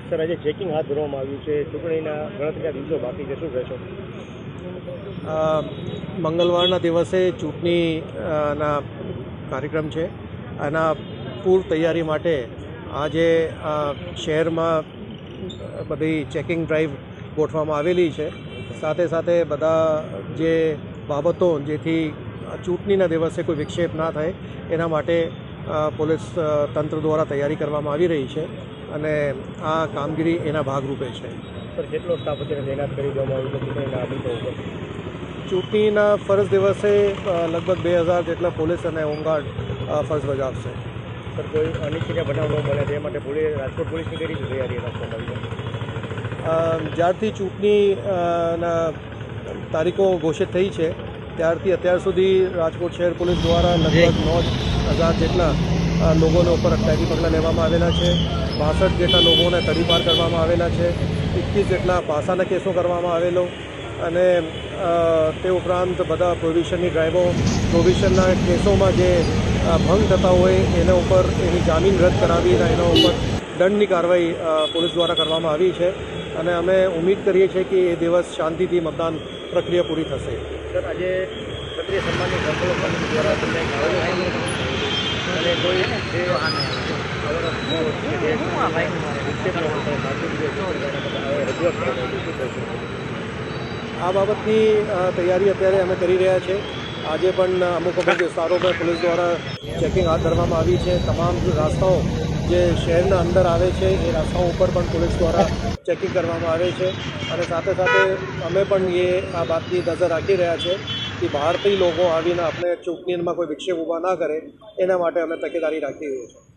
Sir, આજે checking હાથ ધરવામાં આવ્યું છે. ચૂંટણીના ગણતરીના દિવસો બાકી છે, શું કહેશો? મંગળવારના દિવસે ચૂંટણી ના કાર્યક્રમ છે. આના પૂર્વ તૈયારી માટે આજે શહેરમાં બધી ચેકિંગ ડ્રાઈવ ગોઠવવામાં આવેલી છે. સાથે સાથે બધા જે બાબતો જેથી ચૂંટણીના દિવસે કોઈ વિક્ષેપ ના થાય એના માટે પોલીસ તંત્ર દ્વારા તૈયારી કરવામાં આવી રહી છે અને આ કામગીરી એના ભાગરૂપે છે. સર, કેટલો સ્ટાફ અત્યારે તૈનાત કરી દેવામાં આવ્યો છે ચૂંટણીના આદેશો ઉપર? ચૂંટણીના ફરજ દિવસે લગભગ 2000 જેટલા પોલીસ અને હોમગાર્ડ ફરજ બજાવશે. સર, કોઈ અનિચ્છનીય બનાવ ન બને તે માટે રાજકોટ પોલીસની કઈ રીતે તૈયારી રાખવામાં આવી છે? જ્યારથી ચૂંટણીના તારીખો ઘોષિત થઈ છે ત્યારથી અત્યાર સુધી રાજકોટ શહેર પોલીસ દ્વારા લગભગ 9000 જેટલા લોકોને ઉપર અટકાયતી પગલાં લેવામાં આવેલા છે. 62 જેટલા લોકોને તડીપાર કરવામાં આવેલા છે. 21 જેટલા પાસાના કેસો કરવામાં આવેલો અને તે ઉપરાંત બધા પ્રોવિશનની ડ્રાઈવો, પ્રોવિશનના કેસોમાં જે ભંગ થતા હોય એના ઉપર એની જામીન રદ કરાવીને એના ઉપર દંડની કાર્યવાહી પોલીસ દ્વારા કરવામાં આવી છે અને અમે ઉમ્મીદ કરીએ છીએ કે એ દિવસ શાંતિથી મતદાન પ્રક્રિયા પૂરી થશે. સર, આજે ક્ષત્રિય સન્માનની કંટ્રોલ સમિતિ દ્વારા તમને અને કોઈ આ બાબતની તૈયારી અત્યારે અમે કરી રહ્યા છીએ. આજે પણ અમુક વિસ્તારો પર પોલીસ દ્વારા ચેકિંગ હાથ ધરવામાં આવી છે. તમામ રસ્તાઓ જે શહેરના અંદર આવે છે એ રસ્તાઓ ઉપર પણ પોલીસ દ્વારા ચેકિંગ કરવામાં આવે છે અને સાથે સાથે અમે પણ આ બાતની નજર રાખી રહ્યા છે કે બહારથી લોકો આવીને આપણે ચૂંટણીમાં કોઈ વિક્ષેપ ઊભા ના કરે એના માટે અમે તકેદારી રાખી રહ્યા છીએ.